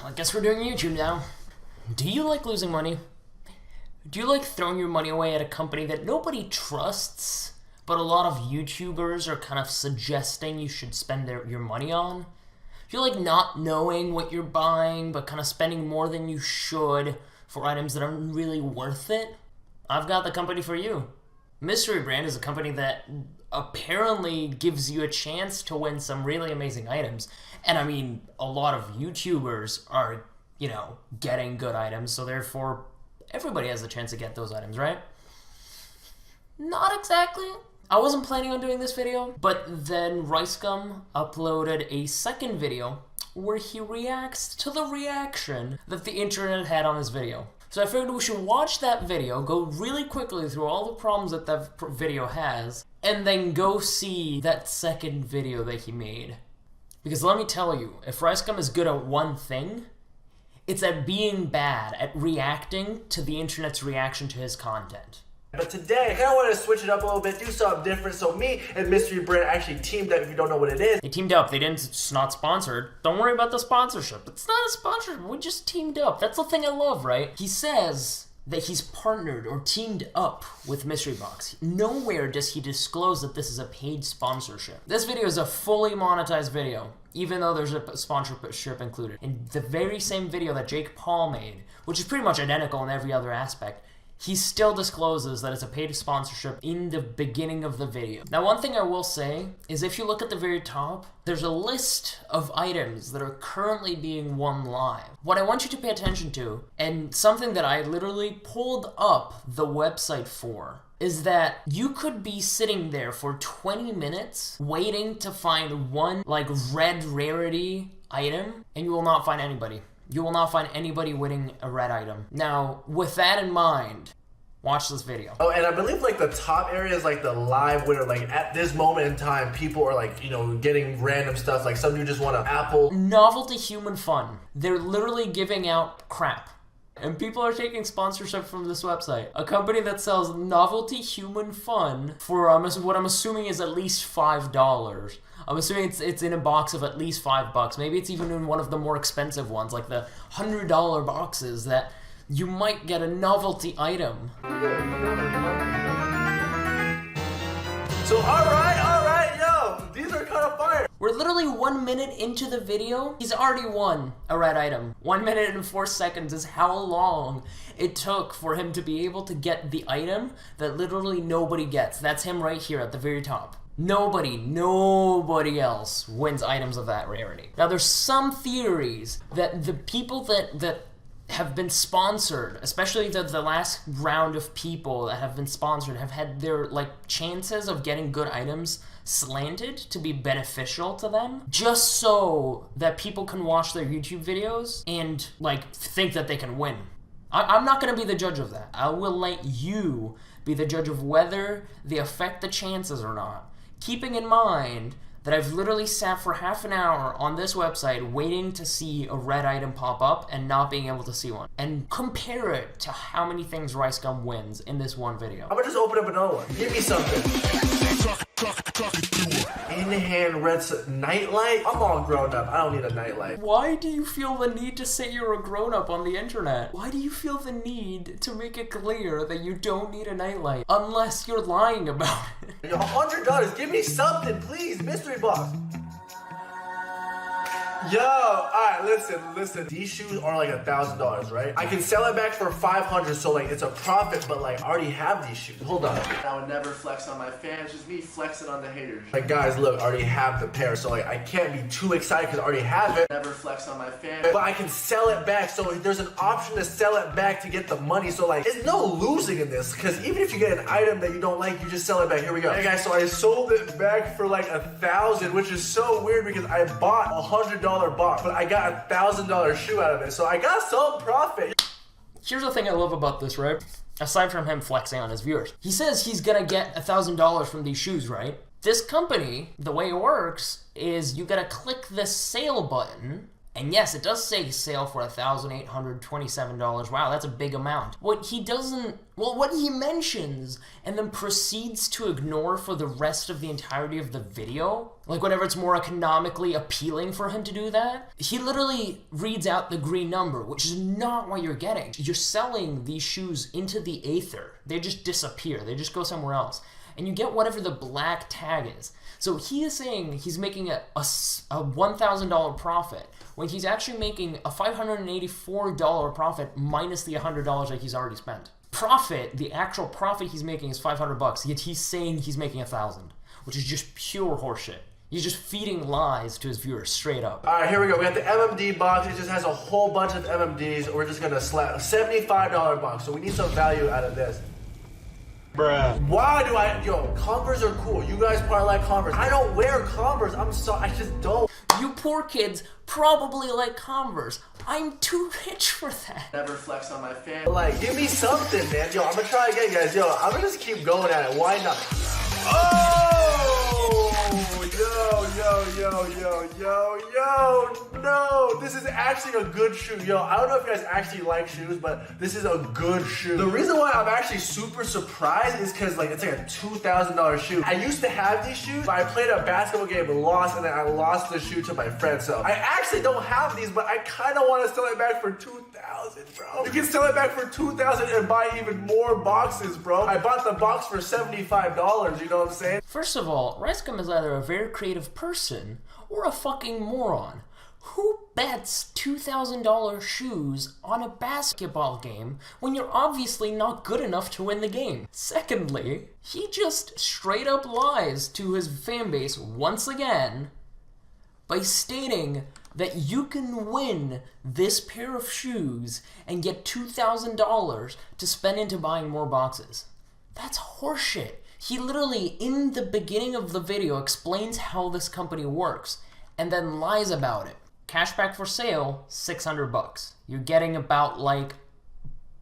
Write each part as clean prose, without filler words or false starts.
I guess we're doing YouTube now. Do you like losing money? Do you like throwing your money away at a company that nobody trusts, but a lot of YouTubers are kind of suggesting you should spend your money on? Do you like not knowing what you're buying, but kind of spending more than you should for items that aren't really worth it? I've got the company for you. MysteryBrand is a company that apparently gives you a chance to win some really amazing items. And I mean, a lot of YouTubers are, getting good items, so therefore everybody has a chance to get those items, right? Not exactly. I wasn't planning on doing this video, but then Ricegum uploaded a second video where he reacts to the reaction that the internet had on his video. So I figured we should watch that video, go really quickly through all the problems that that video has, and then go see that second video that he made. Because let me tell you, if Ricegum is good at one thing, it's at being bad, at reacting to the internet's reaction to his content. But today, I kind of wanted to switch it up a little bit, do something different. So me and MysteryBrand actually teamed up, if you don't know what it is. They teamed up. It's not sponsored. Don't worry about the sponsorship. It's not a sponsorship. We just teamed up. That's the thing I love, right? He says that he's partnered or teamed up with MysteryBox. Nowhere does he disclose that this is a paid sponsorship. This video is a fully monetized video, even though there's a sponsorship included. In the very same video that Jake Paul made, which is pretty much identical in every other aspect, he still discloses that it's a paid sponsorship in the beginning of the video. Now, one thing I will say is if you look at the very top, there's a list of items that are currently being won live. What I want you to pay attention to, and something that I literally pulled up the website for, is that you could be sitting there for 20 minutes waiting to find one red rarity item, and you will not find anybody. You will not find anybody winning a red item. Now, with that in mind, watch this video. Oh, and I believe the top area is the live winner. At this moment in time, people are getting random stuff. Some dude just won an apple. Novelty Human Fun. They're literally giving out crap. And people are taking sponsorship from this website. A company that sells novelty human fun for what I'm assuming is at least $5. I'm assuming it's in a box of at least $5. Maybe it's even in one of the more expensive ones, like the $100 boxes that you might get a novelty item. So alright, yo, these are kind of fire. We're literally 1 minute into the video. He's already won a red item. 1 minute and 4 seconds is how long it took for him to be able to get the item that literally nobody gets. That's him right here at the very top. Nobody else wins items of that rarity. Now, there's some theories that the people that have been sponsored, especially the last round of people that have been sponsored, have had their chances of getting good items slanted to be beneficial to them, just so that people can watch their YouTube videos and think that they can win. I'm not going to be the judge of that. I will let you be the judge of whether they affect the chances or not, keeping in mind that I've literally sat for half an hour on this website waiting to see a red item pop up and not being able to see one. And compare it to how many things Ricegum wins in this one video. I'm gonna just open up another one. Give me something. In-hand red nightlight? I'm all grown up. I don't need a nightlight. Why do you feel the need to say you're a grown-up on the internet? Why do you feel the need to make it clear that you don't need a nightlight? Unless you're lying about it. $100, give me something, please, mystery box. Yo, alright, listen. These shoes are $1,000, right? I can sell it back for $500, so it's a profit, but I already have these shoes. Hold on. I would never flex on my fans, just me flexing on the haters. Guys, look, I already have the pair, so I can't be too excited because I already have it. Never flex on my fans, but I can sell it back, so there's an option to sell it back to get the money, so there's no losing in this, because even if you get an item that you don't like, you just sell it back. Here we go. Hey guys, so I sold it back for $1,000, which is so weird because I bought $100 box, but I got $1,000 shoe out of it, so I got some profit. Here's the thing I love about this, right? Aside from him flexing on his viewers, he says he's gonna get $1,000 from these shoes, right? This company, the way it works is you gotta click this sale button And yes, it does say sale for $1,827. Wow, that's a big amount. What he mentions and then proceeds to ignore for the rest of the entirety of the video, like whenever it's more economically appealing for him to do that, he literally reads out the green number, which is not what you're getting. You're selling these shoes into the aether. They just disappear. They just go somewhere else. And you get whatever the black tag is. So he is saying he's making a $1,000 profit when he's actually making a $584 profit minus the $100 that he's already spent. Profit, the actual profit he's making is $500, yet he's saying he's making 1,000, which is just pure horseshit. He's just feeding lies to his viewers, straight up. All right, here we go. We got the MMD box. It just has a whole bunch of MMDs. We're just gonna slap a $75 box. So we need some value out of this. Bruh. Why do Converse are cool. You guys probably like Converse. I don't wear Converse. I'm sorry, I just don't. You poor kids probably like Converse. I'm too rich for that. Never flex on my fan. Like, give me something, man. Yo, I'm gonna try again, guys. Yo, I'm gonna just keep going at it. Why not? Oh! Yo, no. This is actually a good shoe. Yo, I don't know if you guys actually like shoes, but this is a good shoe. The reason why I'm actually super surprised is because like it's like a $2,000 shoe. I used to have these shoes, but I played a basketball game and lost, and then I lost the shoe to my friend. So I actually don't have these, but I kind of want to sell it back for $2,000, bro. You can sell it back for $2,000 and buy even more boxes, bro. I bought the box for $75, you know what I'm saying? First of all, Ricegum is either a very creative person or a fucking moron. Who bets $2,000 shoes on a basketball game when you're obviously not good enough to win the game? Secondly, he just straight up lies to his fan base once again by stating that you can win this pair of shoes and get $2,000 to spend into buying more boxes. That's horseshit. He literally, in the beginning of the video, explains how this company works and then lies about it. Cashback for sale, $600. You're getting about like,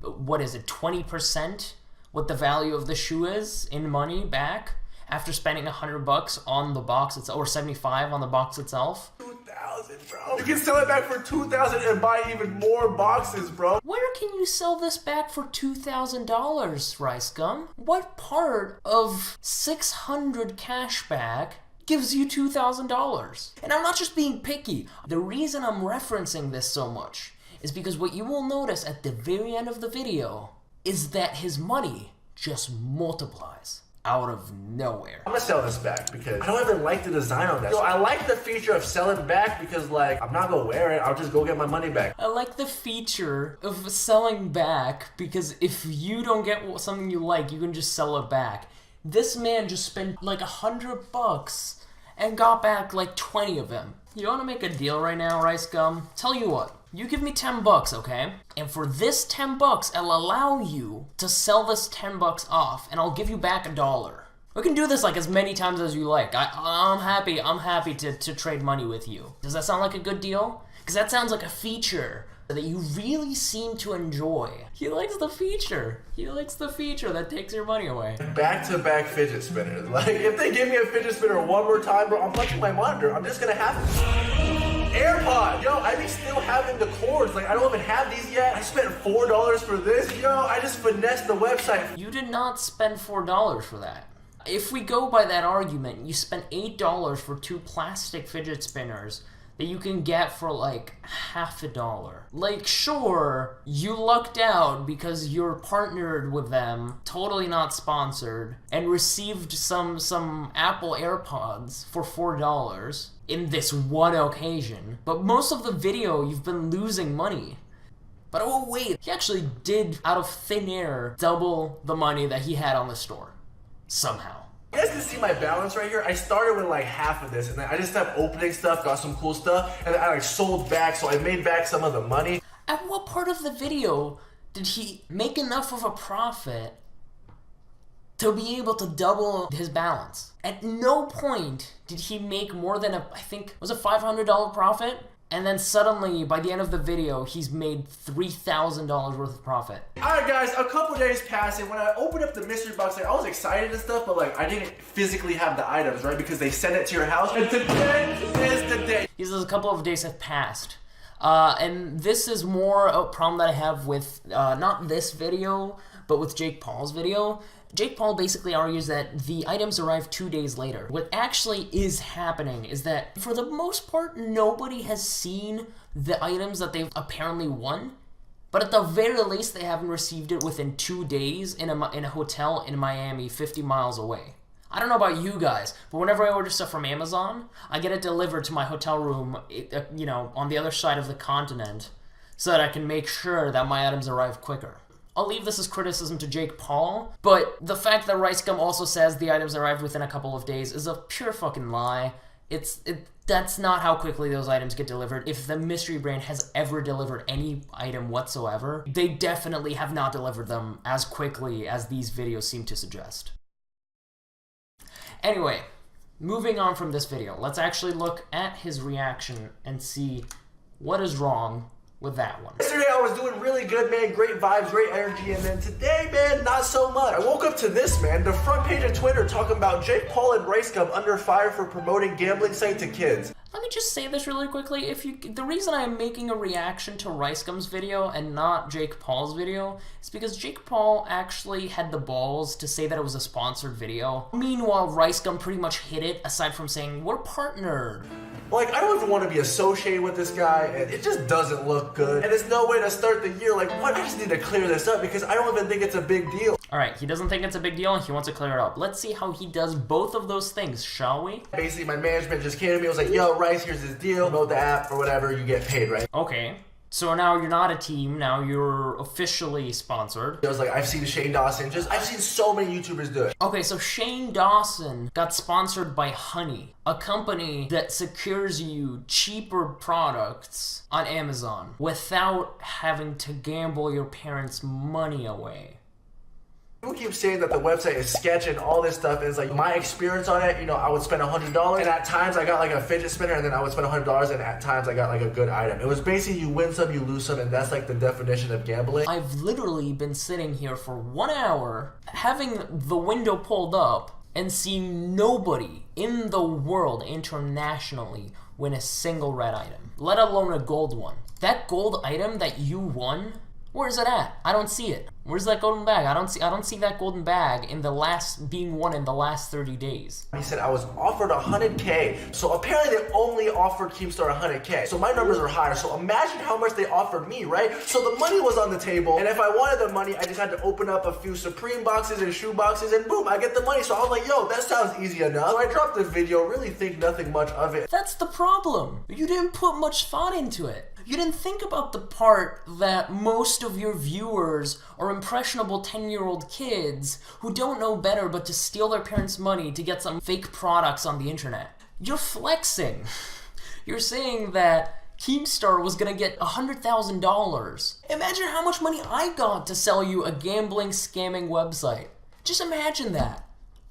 what is it, 20% what the value of the shoe is in money back after spending $100 on the box itself, or 75 on the box itself. $2,000, bro. You can sell it back for $2,000 and buy even more boxes, bro. Where can you sell this back for $2,000, Ricegum? What part of 600 cashback gives you $2,000? And I'm not just being picky. The reason I'm referencing this so much is because what you will notice at the very end of the video is that his money just multiplies out of nowhere. I'm gonna sell this back because I don't even like the design on that. So I like the feature of selling back because like, I'm not gonna wear it, I'll just go get my money back. I like the feature of selling back because if you don't get something you like, you can just sell it back. This man just spent like $100 and got back like 20 of them. You wanna make a deal right now, Ricegum? Tell you what. You give me $10, okay? And for this $10, I'll allow you to sell this $10 off, and I'll give you back $1. We can do this like as many times as you like. I'm happy to trade money with you. Does that sound like a good deal? Because that sounds like a feature that you really seem to enjoy. He likes the feature. He likes the feature that takes your money away. Back-to-back fidget spinners. Like, if they give me a fidget spinner one more time, bro, I'm punching my monitor. I'm just gonna have it. AirPod! Yo, I be still having the cords. Like, I don't even have these yet. I spent $4 for this. Yo, I just finessed the website. You did not spend $4 for that. If we go by that argument, you spent $8 for 2 plastic fidget spinners that you can get for like $50. Like, sure, you lucked out because you're partnered with them, totally not sponsored, and received some Apple AirPods for $4 in this one occasion. But most of the video, you've been losing money. But oh wait, he actually did, out of thin air, double the money that he had on the store. Somehow. You guys can see my balance right here. I started with like half of this, and then I just kept opening stuff, got some cool stuff, and then I like sold back, so I made back some of the money. At what part of the video did he make enough of a profit to be able to double his balance? At no point did he make more than I think, was a $500 profit? And then suddenly, by the end of the video, he's made $3,000 worth of profit. Alright guys, a couple days passed, and when I opened up the mystery box, like, I was excited and stuff, but like, I didn't physically have the items, right? Because they sent it to your house, and today is the day. He says a couple of days have passed. And this is more a problem that I have with, not this video, but with Jake Paul's video. Jake Paul basically argues that the items arrive 2 days later. What actually is happening is that, for the most part, nobody has seen the items that they've apparently won, but at the very least, they haven't received it within 2 days in a hotel in Miami, 50 miles away. I don't know about you guys, but whenever I order stuff from Amazon, I get it delivered to my hotel room, on the other side of the continent, so that I can make sure that my items arrive quicker. I'll leave this as criticism to Jake Paul, but the fact that Ricegum also says the items arrived within a couple of days is a pure fucking lie. That's not how quickly those items get delivered. If the mystery brand has ever delivered any item whatsoever, they definitely have not delivered them as quickly as these videos seem to suggest. Anyway, moving on from this video, let's actually look at his reaction and see what is wrong with that one. Yesterday I was doing really good, man. Great vibes, great energy. And then today, man, not so much. I woke up to this, man. The front page of Twitter talking about Jake Paul and Ricegum under fire for promoting gambling site to kids. Let me just say this really quickly. The reason I'm making a reaction to Ricegum's video and not Jake Paul's video is because Jake Paul actually had the balls to say that it was a sponsored video. Meanwhile, Ricegum pretty much hit it, aside from saying, we're partnered. Like, I don't even want to be associated with this guy, and it just doesn't look good. And there's no way to start the year. Like, what? I just need to clear this up because I don't even think it's a big deal. Alright, he doesn't think it's a big deal and he wants to clear it up. Let's see how he does both of those things, shall we? Basically, my management just came to me and was like, yo, Rice, here's this deal. Promote the app or whatever, you get paid, right? Okay. So now you're not a team, now you're officially sponsored. I was like, I've seen Shane Dawson, I've seen so many YouTubers do it. Okay, so Shane Dawson got sponsored by Honey, a company that secures you cheaper products on Amazon without having to gamble your parents' money away. People keep saying that the website is sketch and all this stuff, and it's like my experience on it, I would spend $100 and at times I got like a fidget spinner and then I would spend $100 and at times I got like a good item. It was basically you win some, you lose some, and that's like the definition of gambling. I've literally been sitting here for 1 hour having the window pulled up and seeing nobody in the world internationally win a single red item, let alone a gold one. That gold item that you won, where's it at? I don't see it. Where's that golden bag? I don't see that golden bag being won in the last 30 days. He said I was offered 100K. So apparently they only offered Keemstar 100K. So my numbers are higher. So imagine how much they offered me, right? So the money was on the table. And if I wanted the money, I just had to open up a few Supreme boxes and shoe boxes and boom, I get the money. So I was like, yo, that sounds easy enough. So I dropped the video, really think nothing much of it. That's the problem. You didn't put much thought into it. You didn't think about the part that most of your viewers are impressionable 10-year-old kids who don't know better but to steal their parents' money to get some fake products on the internet. You're flexing. You're saying that Keemstar was gonna get $100,000. Imagine how much money I got to sell you a gambling, scamming website. Just imagine that.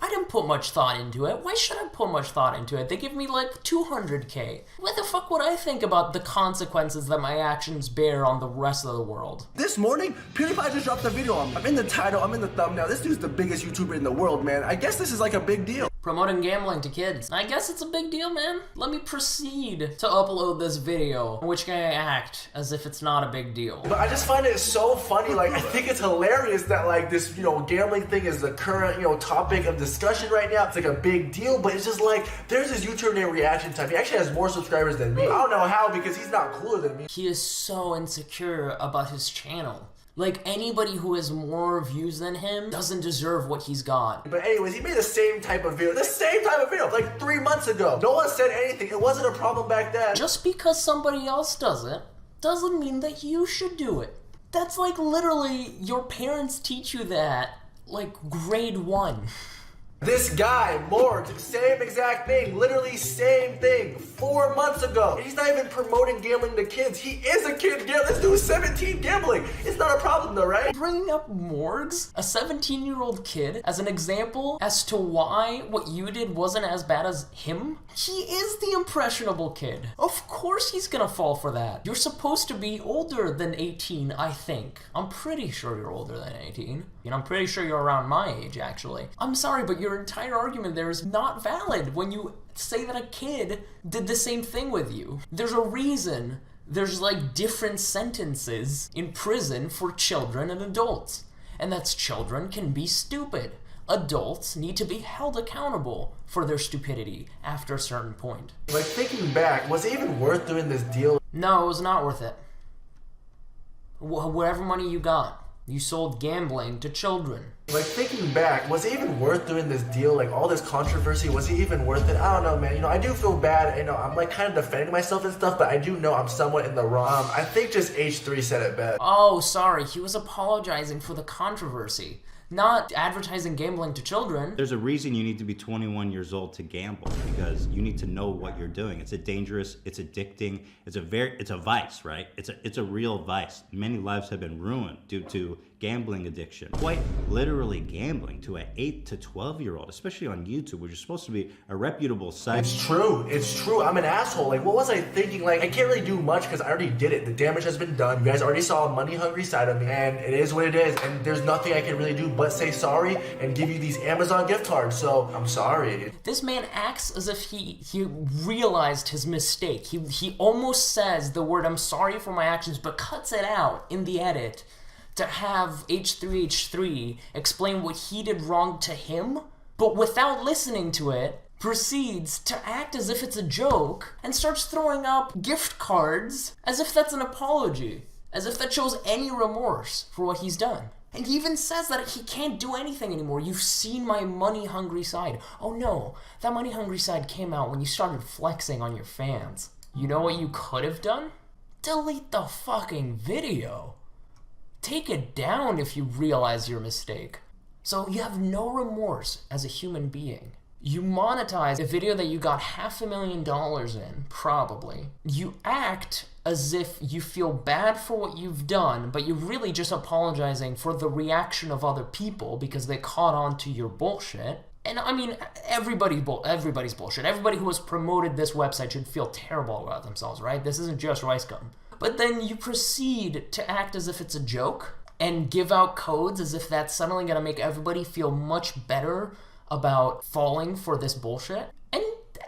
I didn't put much thought into it. Why should I put much thought into it? They give me like 200K. What the fuck would I think about the consequences that my actions bear on the rest of the world? This morning, PewDiePie just dropped a video on me. I'm in the title, I'm in the thumbnail. This dude's the biggest YouTuber in the world, man. I guess this is like a big deal. Promoting gambling to kids. I guess it's a big deal, man. Let me proceed to upload this video, in which I act as if it's not a big deal. But I just find it so funny. Like, I think it's hilarious that like this, gambling thing is the current, topic of discussion right now. It's like a big deal, but it's just like, there's this YouTuber named Reaction Time. He actually has more subscribers than me. I don't know how, because he's not cooler than me. He is so insecure about his channel. Like, anybody who has more views than him doesn't deserve what he's got. But anyways, he made the same type of video. Like 3 months ago. No one said anything. It wasn't a problem back then. Just because somebody else does it, doesn't mean that you should do it. That's like literally, your parents teach you that, like grade 1. This guy, Morgs, same exact thing, literally same thing, 4 months ago. And he's not even promoting gambling to kids. He is a kid gambling. This dude's 17 gambling. It's not a problem though, right? Bringing up Morgs, a 17-year-old kid, as an example as to why what you did wasn't as bad as him? He is the impressionable kid. Of course he's gonna fall for that. You're supposed to be older than 18, I think. I'm pretty sure you're older than 18. I'm pretty sure you're around my age, actually. I'm sorry, but your entire argument there is not valid when you say that a kid did the same thing with you. There's a reason There's like different sentences in prison for children and adults. And that's children can be stupid. Adults need to be held accountable for their stupidity after a certain point. Like, thinking back, was it even worth doing this deal? No, it was not worth it. Whatever money you got, you sold gambling to children. Like, thinking back, was it even worth doing this deal? Like, all this controversy, was it even worth it? I don't know, man. You know, I do feel bad. You know, I'm like kind of defending myself and stuff, but I do know I'm somewhat in the wrong. I think just H3 said it best. Oh, sorry. He was apologizing for the controversy, not advertising gambling to children. There's a reason you need to be 21 years old to gamble, because you need to know what you're doing. It's a dangerous, it's addicting, it's a vice, right? It's a real vice. Many lives have been ruined due to gambling addiction. Quite literally gambling to an 8 to 12-year-old, especially on YouTube, which is supposed to be a reputable site. It's true. I'm an asshole. Like, what was I thinking? Like, I can't really do much because I already did it. The damage has been done. You guys already saw a money-hungry side of me, and it is what it is, and there's nothing I can really do but say sorry and give you these Amazon gift cards, so I'm sorry. This man acts as if he realized his mistake. He almost says the word "I'm sorry for my actions," but cuts it out in the edit to have H3H3 explain what he did wrong to him, but without listening to it, proceeds to act as if it's a joke and starts throwing up gift cards as if that's an apology, as if that shows any remorse for what he's done. And he even says that he can't do anything anymore. You've seen my money-hungry side. Oh no, that money-hungry side came out when you started flexing on your fans. You know what you could have done? Delete the fucking video. Take it down if you realize your mistake. So you have no remorse as a human being. You monetize a video that you got $500,000 in, probably. You act as if you feel bad for what you've done, but you're really just apologizing for the reaction of other people because they caught on to your bullshit. And I mean, everybody's bullshit. Everybody who has promoted this website should feel terrible about themselves, right? This isn't just Ricegum. But then you proceed to act as if it's a joke and give out codes as if that's suddenly going to make everybody feel much better about falling for this bullshit, and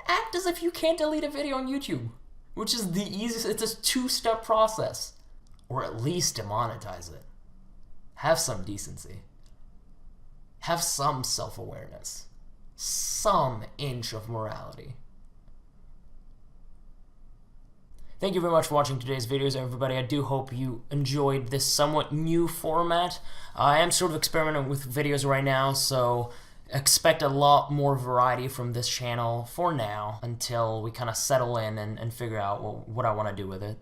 act as if you can't delete a video on YouTube, which is the easiest. It's a 2-step process. Or at least demonetize it. Have some decency. Have some self-awareness. Some inch of morality. Thank you very much for watching today's videos, everybody. I do hope you enjoyed this somewhat new format. I am sort of experimenting with videos right now, so expect a lot more variety from this channel for now until we kind of settle in and figure out what I want to do with it.